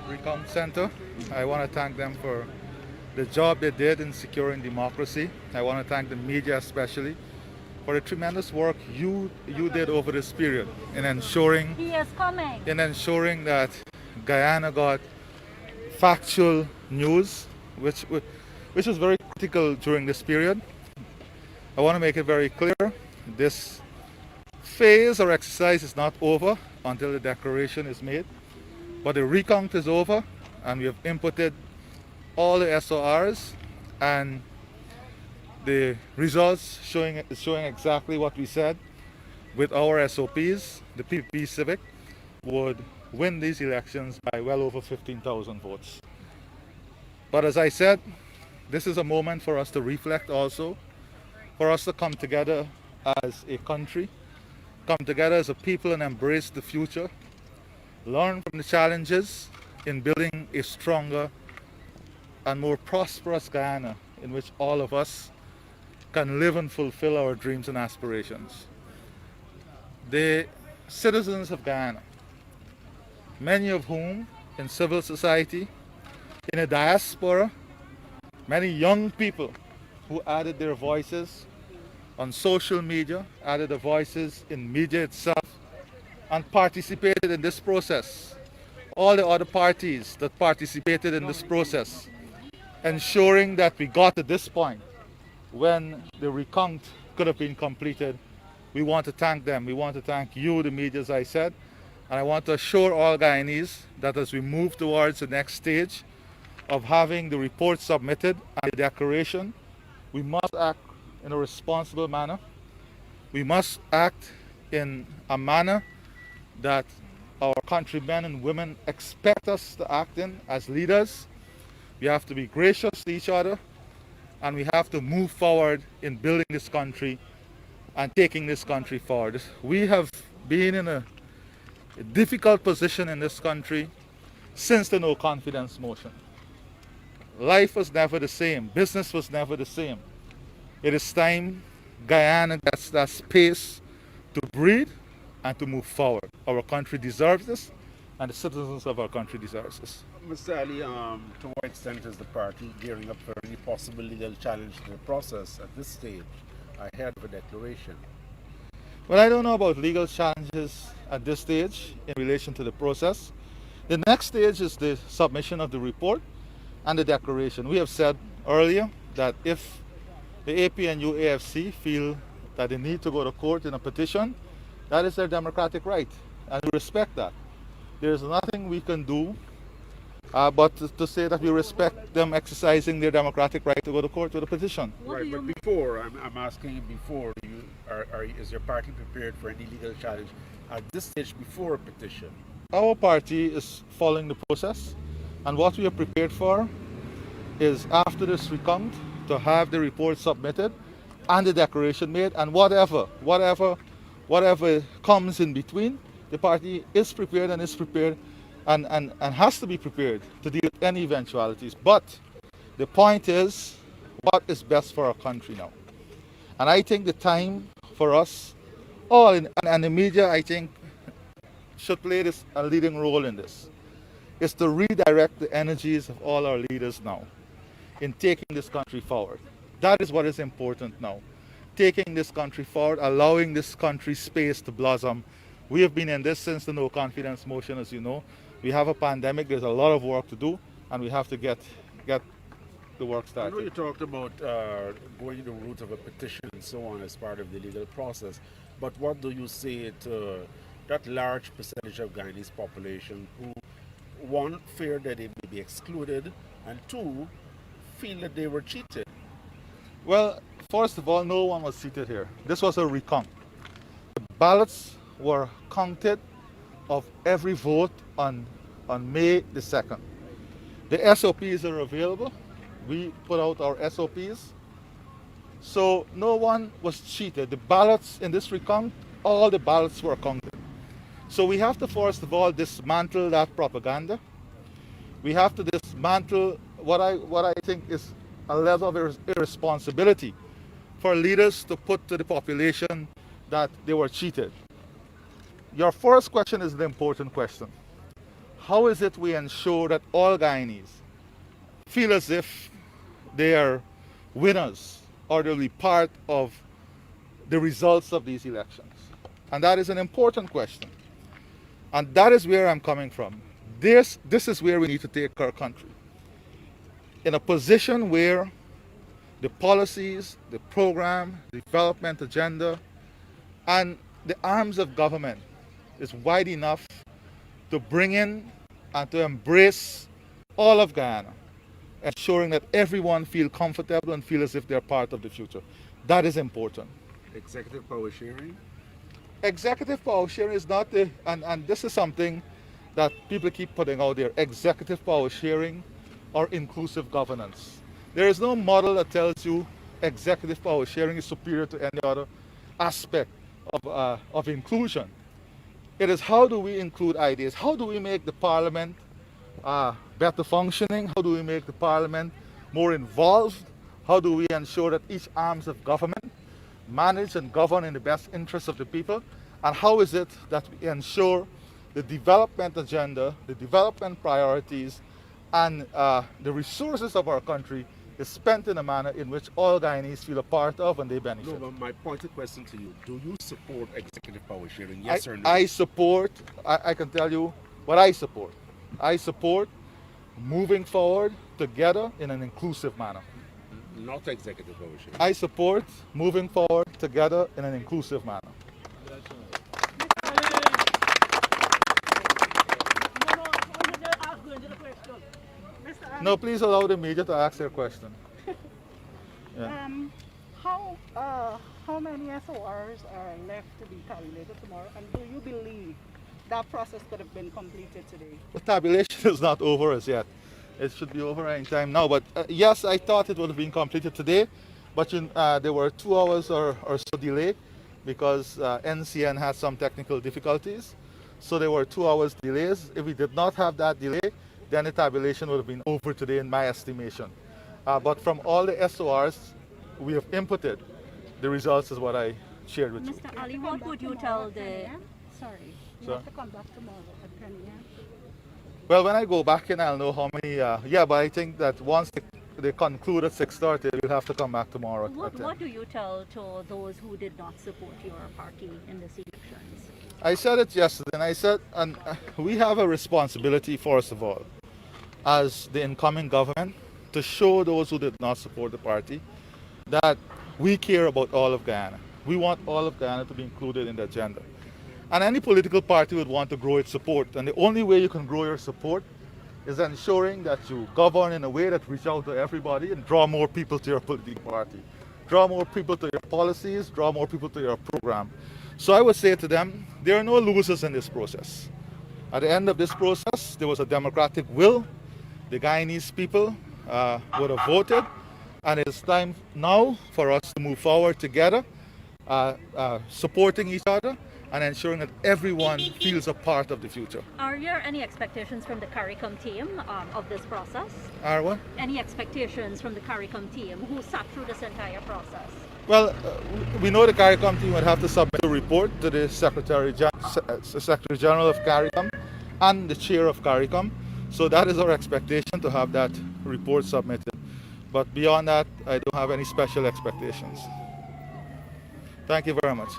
Recount Center. I want to thank them for the job they did in securing democracy. I want to thank the media especially for the tremendous work you did over this period in ensuring He is coming. that Guyana got factual news, which was very critical during this period. I want to make it very clear: this phase or exercise is not over until the declaration is made. But the recount is over, and we have inputted all the SORs, and the results showing exactly what we said. With our SOPs, the PPP Civic would win these elections by well over 15,000 votes. But as I said, this is a moment for us to reflect also, for us to come together as a country, come together as a people and embrace the future, learn from the challenges in building a stronger and more prosperous Guyana in which all of us can live and fulfill our dreams and aspirations. The citizens of Guyana, many of whom in civil society, in a diaspora, many young people who added their voices on social media, added their voices in media itself, and participated in this process. All the other parties that participated in this process, ensuring that we got to this point when the recount could have been completed. We want to thank them. We want to thank you, the media, as I said. And I want to assure all Guyanese that as we move towards the next stage of having the report submitted and the declaration, we must act in a responsible manner. We must act in a manner that our countrymen and women expect us to act in as leaders. We have to be gracious to each other, and we have to move forward in building this country and taking this country forward. We have been in a difficult position in this country since the no confidence motion. Life was never the same. Business was never the same. It is time Guyana gets that space to breathe and to move forward. Our country deserves this, and the citizens of our country deserves this. Mr. Ali, to what extent is the party gearing up for any possible legal challenge to the process at this stage ahead of a declaration? Well, I don't know about legal challenges at this stage in relation to the process. The next stage is the submission of the report and the declaration. We have said earlier that if the APNU AFC feel that they need to go to court in a petition, that is their democratic right, and we respect that. There is nothing we can do but to say that we respect them exercising their democratic right to go to court with a petition. Right, but before, I'm asking you before, is your party prepared for any legal challenge at this stage before a petition? Our party is following the process, and what we are prepared for is after this recount to have the report submitted and the declaration made, and whatever comes in between, the party is prepared and has to be prepared to deal with any eventualities. But the point is, what is best for our country now? And I think the time for us, and the media, I think, should play a leading role in this, is to redirect the energies of all our leaders now in taking this country forward. That is what is important now. Taking this country forward, allowing this country space to blossom. We have been in this since the no confidence motion, as you know. We have a pandemic, there's a lot of work to do, and we have to get the work started. I know you talked about going the route of a petition and so on as part of the legal process, but what do you say to that large percentage of Guyanese population who, one, fear that they may be excluded, and two, feel that they were cheated? Well, first of all, no one was seated here. This was a recount. The ballots were counted of every vote on May the 2nd. The SOPs are available. We put out our SOPs. So no one was cheated. The ballots in this recount, all the ballots were counted. So we have to first of all dismantle that propaganda. We have to dismantle what I think is a level of irresponsibility for leaders to put to the population that they were cheated. Your first question is the important question. how is it we ensure that all Guyanese feel as if they are winners or they'll be part of the results of these elections? And that is an important question. And that is where I'm coming from. This is where we need to take our country. In a position where the policies, the program, the development agenda, and the arms of government is wide enough to bring in and to embrace all of Guyana, ensuring that everyone feel comfortable and feel as if they're part of the future. That is important. Executive power sharing? Executive power sharing is not the, and this is something that people keep putting out there, executive power sharing or inclusive governance. There is no model that tells you executive power sharing is superior to any other aspect of inclusion. It is how do we include ideas? How do we make the parliament better functioning? How do we make the parliament more involved? How do we ensure that each arms of government manage and govern in the best interest of the people? And how is it that we ensure the development agenda, the development priorities, and the resources of our country is spent in a manner in which all Guyanese feel a part of and they benefit? No, but my pointed question to you, do you support executive power sharing, yes or no? I support, I can tell you what I support. I support moving forward together in an inclusive manner. Not executive power sharing. I support moving forward together in an inclusive manner. No, please allow the media to ask their question. Yeah. How many SORs are left to be tabulated tomorrow, and do you believe that process could have been completed today? The tabulation is not over as yet. It should be over any time now. But yes, I thought it would have been completed today, but there were 2 hours or so delay because NCN had some technical difficulties. So there were 2 hours delays. If we did not have that delay, then the tabulation would have been over today in my estimation. But from all the SORs we have inputted, the results is what I shared with you. Mr. Ali, what would you tell the... Sorry, you Sir? have to come back tomorrow at 10 a.m. Well, when I go back in, I'll know how many. Yeah, but I think that once they conclude at 6:30, we'll have to come back tomorrow. What do you tell to those who did not support your party in this elections? I said it yesterday, and I said, we have a responsibility, first of all, as the incoming government, to show those who did not support the party that we care about all of Guyana. We want all of Guyana to be included in the agenda. And any political party would want to grow its support. And the only way you can grow your support is ensuring that you govern in a way that reaches out to everybody and draw more people to your political party. Draw more people to your policies, draw more people to your program. So I would say to them, there are no losers in this process. At the end of this process, there was a democratic will. The Guyanese people would have voted. And it's time now for us to move forward together, supporting each other and ensuring that everyone feels a part of the future. Are there any expectations from the CARICOM team of this process? Are what? Any expectations from the CARICOM team who sat through this entire process? Well, we know the CARICOM team would have to submit a report to the Secretary General of CARICOM and the Chair of CARICOM. So that is our expectation, to have that report submitted. But beyond that, I don't have any special expectations. Thank you very much.